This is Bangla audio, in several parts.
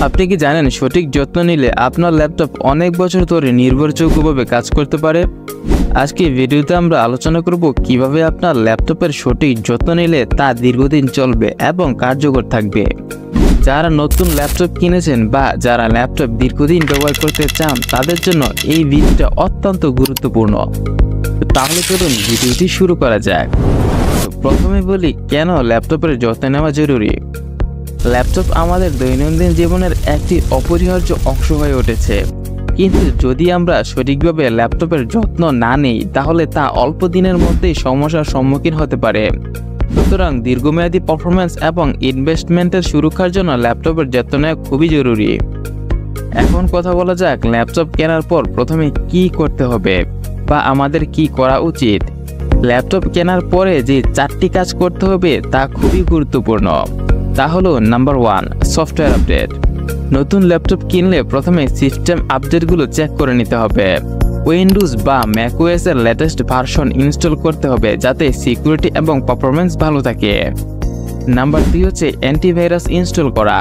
আপনি কি জানেন সঠিক যত্ন নিলে আপনার ল্যাপটপ অনেক বছর ধরে নির্ভরযোগ্যভাবে কাজ করতে পারে? আজকে ভিডিওতে আমরা আলোচনা করব কিভাবে আপনার ল্যাপটপের সঠিক যত্ন নিলে তা দীর্ঘদিন চলবে এবং কার্যকর থাকবে। যারা নতুন ল্যাপটপ কিনেছেন বা যারা ল্যাপটপ দীর্ঘদিন ব্যবহার করতে চান তাদের জন্য এই ভিডিওটা অত্যন্ত গুরুত্বপূর্ণ। তাহলে চলুন ভিডিওটি শুরু করা যাক। প্রথমে বলি কেন ল্যাপটপের যত্ন নেওয়া জরুরি। ল্যাপটপ আমাদের দৈনন্দিন জীবনের একটি অপরিহার্য অংশ হয়ে উঠেছে, কিন্তু যদি আমরা সঠিকভাবে ল্যাপটপের যত্ন না নিই তাহলে তা অল্প দিনের মধ্যেই সমস্যার সম্মুখীন হতে পারে। সুতরাং দীর্ঘমেয়াদী পারফরম্যান্স এবং ইনভেস্টমেন্টের সুরক্ষার জন্য ল্যাপটপের যত্ন নেওয়া খুবই জরুরি। এখন কথা বলা যাক ল্যাপটপ কেনার পর প্রথমে কি করতে হবে বা আমাদের কি করা উচিত। ল্যাপটপ কেনার পরে যে 4টি কাজ করতে হবে তা খুবই গুরুত্বপূর্ণ। তা হলো নাম্বার 1, সফটওয়্যার আপডেট। নতুন ল্যাপটপ কিনলে প্রথমে সিস্টেম আপডেটগুলো চেক করে নিতে হবে। উইন্ডোজ বা ম্যাকওএস এর লেটেস্ট ভার্সন ইনস্টল করতে হবে যাতে সিকিউরিটি এবং পারফরম্যান্স ভালো থাকে। নাম্বার 2 হচ্ছে অ্যান্টিভাইরাস ইনস্টল করা।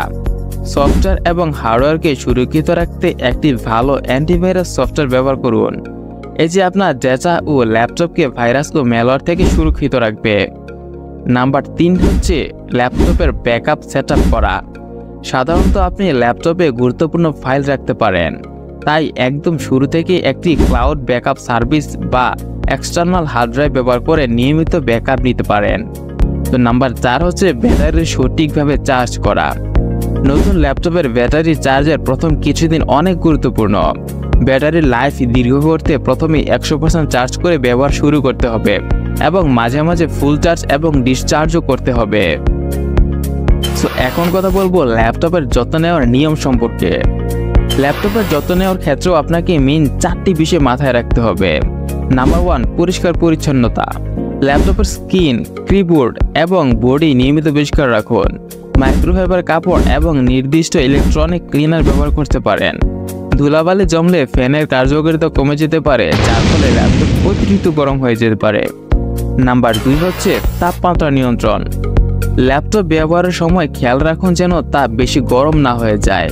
সফটওয়্যার এবং হার্ডওয়্যারকে সুরক্ষিত রাখতে একটি ভালো অ্যান্টিভাইরাস সফটওয়্যার ব্যবহার করুন। এই যে আপনার ডেটা ও ল্যাপটপকে ভাইরাস ও ম্যালওয়্যার থেকে সুরক্ষিত রাখবে। নাম্বার 3 হচ্ছে ল্যাপটপের ব্যাকআপ সেটআপ করা। সাধারণত আপনি ল্যাপটপে গুরুত্বপূর্ণ ফাইল রাখতে পারেন, তাই একদম শুরু থেকে একটি ক্লাউড ব্যাকআপ সার্ভিস বা এক্সটার্নাল হার্ড ড্রাইভ ব্যবহার করে নিয়মিত ব্যাকআপ নিতে পারেন। তো নাম্বার 4 হচ্ছে ব্যাটারি সঠিকভাবে চার্জ করা। নতুন ল্যাপটপের ব্যাটারি চার্জের প্রথম কিছুদিন অনেক গুরুত্বপূর্ণ। ব্যাটারির লাইফ দীর্ঘ করতে প্রথমে 100% চার্জ করে ব্যবহার শুরু করতে হবে এবং মাঝে মাঝে ফুল চার্জ এবং ডিসচার্জও করতে হবে। সো এখন কথা বলবো ল্যাপটপের যত্ন নেওয়ার নিয়ম সম্পর্কে। ল্যাপটপের যত্ন নেওয়ার ক্ষেত্রেও আপনাকে মেইন 4টি বিষয় মাথায় রাখতে হবে। নাম্বার 1, পরিষ্কার পরিচ্ছন্নতা। ল্যাপটপের স্ক্রিন, কিবোর্ড এবং বডি নিয়মিত পরিষ্কার রাখুন। মাইক্রোফাইবার কাপড় এবং নির্দিষ্ট ইলেকট্রনিক ক্লিনার ব্যবহার করতে পারেন। ধুলাবালি জমলে ফ্যানের কার্যকারিতা কমে যেতে পারে, যার ফলে ল্যাপটপ অতিরিক্ত গরম হয়ে যেতে পারে। নাম্বার 2 হচ্ছে তাপমাত্রা নিয়ন্ত্রণ। ল্যাপটপ ব্যবহারের সময় খেয়াল রাখুন যেন তা বেশি গরম না হয়ে যায়।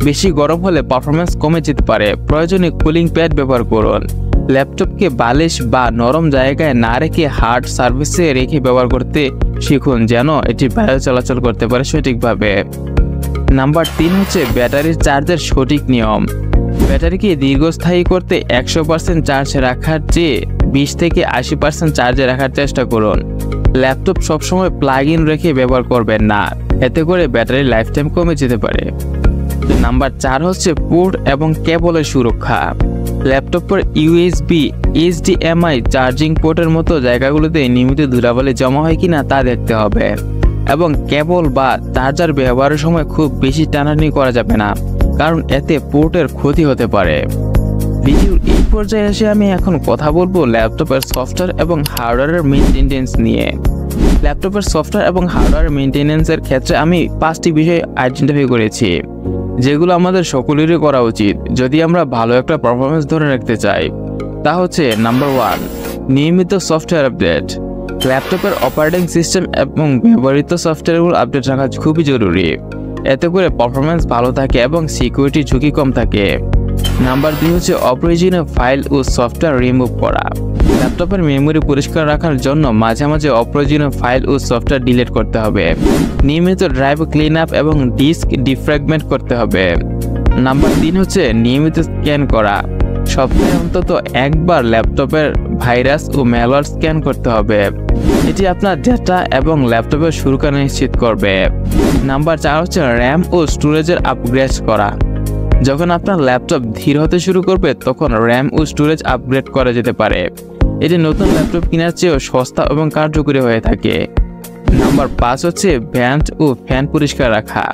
বেশি গরম হলে পারফরম্যান্স কমে যেতে পারে। প্রয়োজনে কুলিং প্যাড ব্যবহার করুন। ল্যাপটপকে বালিশ বা নরম জায়গায় না রেখে হার্ড সার্ভিসে রেখে ব্যবহার করতে শিখুন যেন এটি বায়ু চলাচল করতে পারে সঠিকভাবে। নাম্বার 3 হচ্ছে ব্যাটারির চার্জের সঠিক নিয়ম। ব্যাটারিকে দীর্ঘস্থায়ী করতে 100% চার্জ রাখার চেয়ে 20 থেকে 80% চার্জে রাখার চেষ্টা করুন। ল্যাপটপ সবসময় প্লাগ ইন রেখে ব্যবহার করবেন না, এতে করে ব্যাটারির লাইফ টাইম কমে যেতে পারে। নাম্বার 4 হচ্ছে পোর্ট এবং কেবলের সুরক্ষা। ল্যাপটপের ইউএসবি, এইচডিএমআই চার্জিং পোর্টের মতো জায়গাগুলোতে নিয়মিত ধুলাবালি জমা হয় কিনা তা দেখতে হবে এবং কেবল বা চার্জার ব্যবহারের সময় খুব বেশি টানাটানি করা যাবে না, কারণ এতে পোর্টের ক্ষতি হতে পারে। ভিডিওর এই পর্যায়ে এসে আমি এখন কথা বলবো ল্যাপটপের সফটওয়্যার এবং হার্ডওয়্যারের মেইনটেনেন্স নিয়ে। ল্যাপটপের সফটওয়্যার এবং হার্ডওয়্যার মেইনটেনেন্সের ক্ষেত্রে আমি 5টি বিষয় আইডেন্টিফাই করেছি, যেগুলো আমাদের সকলেরই করা উচিত যদি আমরা ভালো একটা পারফরম্যান্স ধরে রাখতে চাই। তা হচ্ছে নাম্বার 1, নিয়মিত সফটওয়্যার আপডেট। ল্যাপটপের অপারেটিং সিস্টেম এবং ব্যবহৃত সফটওয়্যারগুলো আপডেট রাখা খুবই জরুরি, এতে করে পারফরম্যান্স ভালো থাকে এবং সিকিউরিটি ঝুঁকি কম থাকে। নাম্বার 2 হচ্ছে অপ্রয়োজনীয় ফাইল ও সফটওয়্যার রিমুভ করা। ল্যাপটপের মেমোরি পরিষ্কার রাখার জন্য মাঝে মাঝে অপ্রয়োজনীয় ফাইল ও সফটওয়্যার ডিলিট করতে হবে। নিয়মিত ড্রাইভ ক্লিন আপ এবং ডিস্ক ডিফ্র্যাগমেন্ট করতে হবে। নাম্বার 3 হচ্ছে নিয়মিত স্ক্যান করা। সপ্তাহে অন্তত একবার ল্যাপটপের ভাইরাস ও ম্যালওয়্যার স্ক্যান করতে হবে। এটি আপনার ডেটা এবং ল্যাপটপের সুরক্ষা নিশ্চিত করবে। নাম্বার 4 হচ্ছে র্যাম ও স্টোরেজের আপগ্রেড করা। যখন আপনার ল্যাপটপ ধীর হতে শুরু করবে তখন র্যাম ও স্টোরেজ আপগ্রেড করা যেতে পারে। এটি নতুন ল্যাপটপ কেনার চেয়েও সস্তা এবং কার্যকরী হয়ে থাকে। নাম্বার 5 হচ্ছে ভেন্ট ও ফ্যান পরিষ্কার রাখা।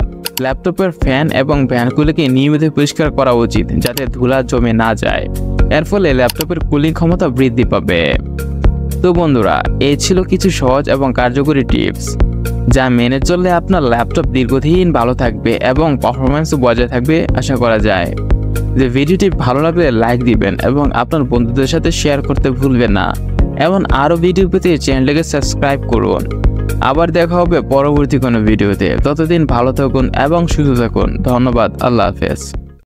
ল্যাপটপের ফ্যান এবং ভ্যানগুলিকে নিয়মিত পরিষ্কার করা উচিত যাতে ধুলা জমে না যায়। এর ফলে ল্যাপটপের কুলিং ক্ষমতা বৃদ্ধি পাবে। তো বন্ধুরা, এই ছিল কিছু সহজ এবং কার্যকরী টিপস যা মেনে চললে আপনার ল্যাপটপ দীর্ঘদিন ভালো থাকবে এবং পারফরম্যান্সও বজায় থাকবে আশা করা যায়। যে ভিডিওটি ভালো লাগলে লাইক দিবেন এবং আপনার বন্ধুদের সাথে শেয়ার করতে ভুলবেন না। এমন আরও ভিডিও পেতে চ্যানেলটিকে সাবস্ক্রাইব করুন। আবার দেখা হবে পরবর্তী কোনো ভিডিওতে। ততদিন ভালো থাকুন এবং সুস্থ থাকুন। ধন্যবাদ। আল্লাহ হাফেজ।